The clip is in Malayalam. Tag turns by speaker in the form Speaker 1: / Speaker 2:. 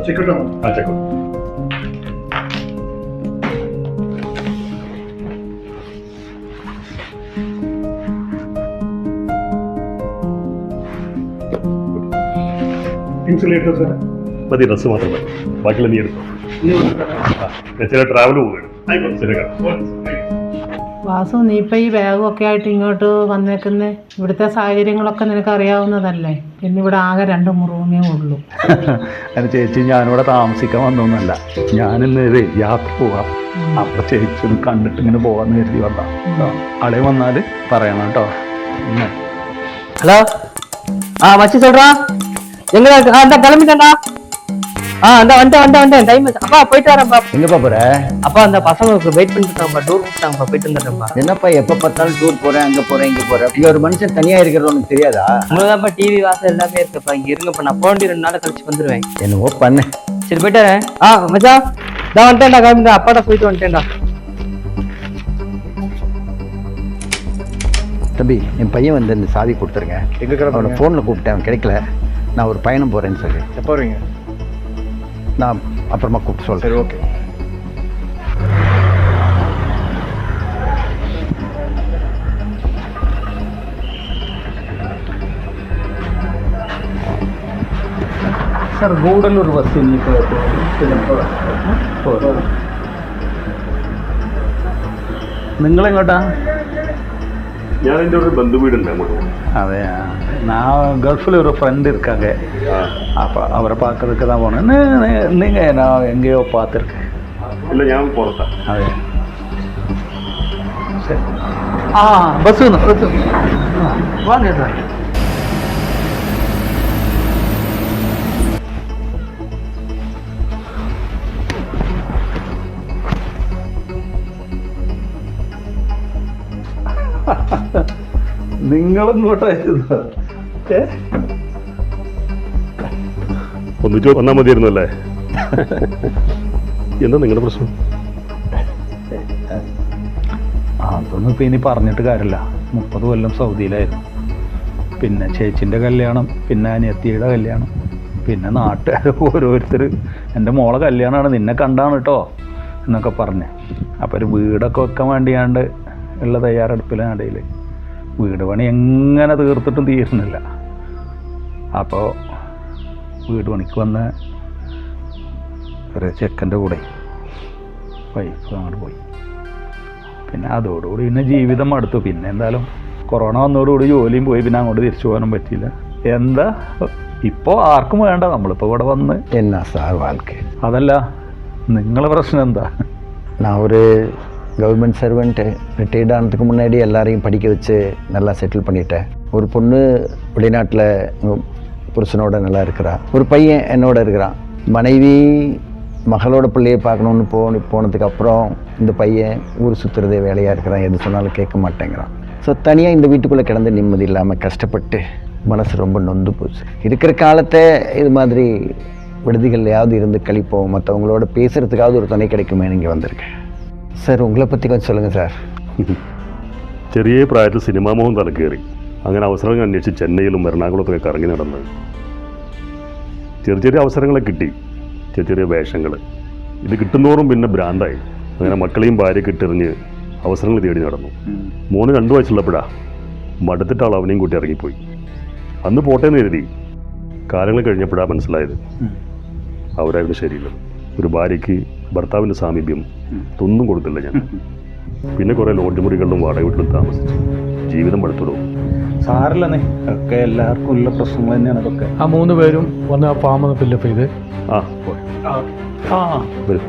Speaker 1: ചെക്കട്ടോ?
Speaker 2: ആ ചെക്കോ.
Speaker 1: ഇൻസുലേറ്റർ സാർ
Speaker 2: മതി, ഡ്രസ്സ് മാത്രം മതി, ബാക്കിയുള്ള നീ എടുത്തോ. ചില ട്രാവൽ പോവുകയാണ്.
Speaker 3: വാസു, നീ ഇപ്പം ഈ ബാഗും ഒക്കെ ആയിട്ട് ഇങ്ങോട്ട് വന്നേക്കുന്നേ, ഇവിടുത്തെ സാഹചര്യങ്ങളൊക്കെ നിനക്ക് അറിയാവുന്നതല്ലേ? പിന്നെ ഇവിടെ ആകെ 2 റൂമേ ഉള്ളൂ.
Speaker 4: അതിന് ചേച്ചി ഞാനിവിടെ താമസിക്കാൻ വന്നൊന്നുമല്ല, ഞാനിന്ന് യാത്ര പോവാം. അപ്പൊ ചേച്ചി ഒന്ന് കണ്ടിട്ട് ഇങ്ങനെ പോവാന്ന് കരുതി വന്നാ. ആളെ വന്നാല് പറയണം കേട്ടോ.
Speaker 5: ஹலோ, மச்சி சொல்றா, எங்க அந்த கிளம்பிட்டேன்டா. அந்த வந்துட்டேன் டைம். அப்பா போயிட்டு வரேன்ப்பா.
Speaker 6: எங்கப்பா போற?
Speaker 5: அப்பா அந்த பசங்களுக்கு வெயிட் பண்ணிட்டு இருக்காங்கப்பா, டூர் கூப்பிட்டாங்கப்பா, போயிட்டு வந்துட்டேன்ப்பா.
Speaker 6: என்னப்பா எப்ப பார்த்தாலும் டூர் போறேன், அங்க போறேன், இங்க போறேன். இங்க ஒரு மனுஷன் தனியா இருக்கிறது உனக்கு தெரியாதா?
Speaker 5: உங்களுக்குதான்ப்பா டிவி வாசல் எல்லாமே இருக்குப்பா, இங்க இருங்கப்பா, நான் போக வேண்டிய 2 நாள் கழிச்சு வந்துடுவேன்.
Speaker 6: என்னவோ பண்ணு.
Speaker 5: சரி போயிட்டு வரேன். மச்சான் நான் வந்துட்டேன்டா, கிளம்பிட்டேன், அப்பாட்ட போயிட்டு வந்துட்டேன்டா.
Speaker 6: தம்பி, என் பையன் வந்து இந்த சாவி கொடுத்துருங்க. அவனை ஃபோனில் கூப்பிட்டேன், அவன் கிடைக்கல. நான் ஒரு பயணம் போகிறேன்னு சொல்லி.
Speaker 1: எப்போ வரீங்க?
Speaker 6: நான் அப்புறமா கூப்பிட்டு சொல்கிறேன்.
Speaker 1: சரி, ஓகே.
Speaker 4: സാർ ഗൂഡല്ലൂർ ബസ് ഇനിയിപ്പോൾ നിങ്ങളെങ്ങോട്ടാ?
Speaker 2: ഞാൻ എൻ്റെ ഒരു ബന്ധു വീടുണ്ട് അങ്ങോട്ട് പോകും.
Speaker 4: അതെ, நான் கல்ஃபில் ஒரு ஃப்ரெண்ட் இருக்காங்க. அப்போ அவரை பார்க்கறதுக்கு தான் போனேன். நீங்கள் நான் எங்கேயோ பார்த்துருக்கேன்.
Speaker 2: ഇല്ല, ഞാൻ പുറത്താ.
Speaker 4: അതെ, சரி. பஸ் வாங்க சார். നിങ്ങളിങ്ങോട്ടായിരുന്നു
Speaker 2: ഒന്നിച്ച് വന്നാൽ മതിയായിരുന്നു അല്ലേ? എന്താ നിങ്ങളുടെ പ്രശ്നം?
Speaker 4: അതൊന്നും ഇപ്പം ഇനി പറഞ്ഞിട്ട് കാര്യമില്ല. 30 കൊല്ലം സൗദിയിലായിരുന്നു. പിന്നെ ചേച്ചിൻ്റെ കല്യാണം, പിന്നെ അനിയത്തിയുടെ കല്യാണം, പിന്നെ നാട്ടുകാർ ഓരോരുത്തർ എൻ്റെ മോളെ കല്യാണമാണ്, നിന്നെ കണ്ടാണ് കേട്ടോ എന്നൊക്കെ പറഞ്ഞ്. അപ്പോൾ ഒരു വീടൊക്കെ വെക്കാൻ വേണ്ടിയാണ്ട് ഉള്ള തയ്യാറെടുപ്പിനിടയിൽ വീട് പണി എങ്ങനെ തീർത്തിട്ടും തീരുന്നില്ല. അപ്പോൾ വീട് പണിക്ക് വന്ന് ഒരു ചെക്കൻ്റെ കൂടെ വൈഫ് അങ്ങോട്ട് പോയി. പിന്നെ അതോടുകൂടി പിന്നെ ജീവിതം അടുത്തു. പിന്നെ എന്തായാലും കൊറോണ വന്നതോടുകൂടി ജോലിയും പോയി, പിന്നെ അങ്ങോട്ട് തിരിച്ചു പോകാനും പറ്റിയില്ല. എന്താ ഇപ്പോൾ ആർക്കും വേണ്ട, നമ്മളിപ്പോൾ ഇവിടെ വന്ന്.
Speaker 6: என்ன சார் வாழ்க்கை?
Speaker 4: അതല്ല, നിങ്ങളെ പ്രശ്നം എന്താ?
Speaker 6: நான் ஒரு கவர்மெண்ட் சர்வெண்ட்டு. ரிட்டையர்ட் ஆனதுக்கு முன்னாடி எல்லாரையும் படிக்க வச்சு நல்லா செட்டில் பண்ணிட்டேன். ஒரு பொண்ணு வெளிநாட்டில் புருஷனோட நல்லா இருக்கிறா. ஒரு பையன் என்னோட இருக்கிறான். மனைவி மகளோட பிள்ளையை பார்க்கணுன்னு போனதுக்கப்புறம் இந்த பையன் ஊர் சுற்றுறதே வேலையாக இருக்கிறான், எது சொன்னாலும் கேட்க மாட்டேங்கிறான். ஸோ தனியாக இந்த வீட்டுக்குள்ளே கிடந்து நிம்மதி இல்லாமல் கஷ்டப்பட்டு மனசு ரொம்ப நொந்து போச்சு. இருக்கிற காலத்தை இது மாதிரி விடுதிகள்லையாவது இருந்து கழிப்போம், மற்றவங்களோட பேசுகிறதுக்காவது ஒரு துணை கிடைக்குமே இங்கே வந்திருக்கேன். സാർ ഉങ്ങളെ പറ്റി கொஞ்சம் சொல்லுங்கள் സാർ.
Speaker 2: ചെറിയ പ്രായത്തിൽ സിനിമാ മോഹം തലക്കേറി. അങ്ങനെ അവസരങ്ങൾ അന്വേഷിച്ച് ചെന്നൈയിലും എറണാകുളത്തൊക്കെ കറങ്ങി നടന്ന് ചെറിയ ചെറിയ അവസരങ്ങളെ കിട്ടി, ചെറിയ ചെറിയ വേഷങ്ങൾ. ഇത് കിട്ടുന്നോറും പിന്നെ ഭ്രാന്തായി. അങ്ങനെ മക്കളെയും ഭാര്യയൊക്കെ ഇട്ടെറിഞ്ഞ് അവസരങ്ങൾ തേടി നടന്നു. മോന് 2 വയസ്സുള്ളപ്പോഴാണ് മടുത്തിട്ട് ആൾ അവനെയും കൂട്ടി ഇറങ്ങിപ്പോയി. അന്ന് പോട്ടേന്ന് കരുതി. കാലങ്ങൾ കഴിഞ്ഞപ്പോഴാണ് മനസ്സിലായത് അവരായിരുന്നു ശരിയില്ല. ഒരു ഭാര്യയ്ക്ക് ഭർത്താവിൻ്റെ സാമീപ്യം ഒന്നും കൊടുത്തില്ല ഞാൻ. പിന്നെ കുറേ ലോഡ്ജ് മുറികളിലും വാടക വീട്ടിലും താമസിച്ചു. ജീവിതം പടുത്തുടവും.
Speaker 4: സാറില്ലെന്നേ, ഒക്കെ എല്ലാവർക്കും ഉള്ള പ്രശ്നങ്ങൾ തന്നെയാണ് ഇതൊക്കെ.
Speaker 1: 3 പേരും വന്ന് ആ ഫാം ഒന്ന് ഫില്ലപ്പ് ചെയ്ത്
Speaker 2: വരും.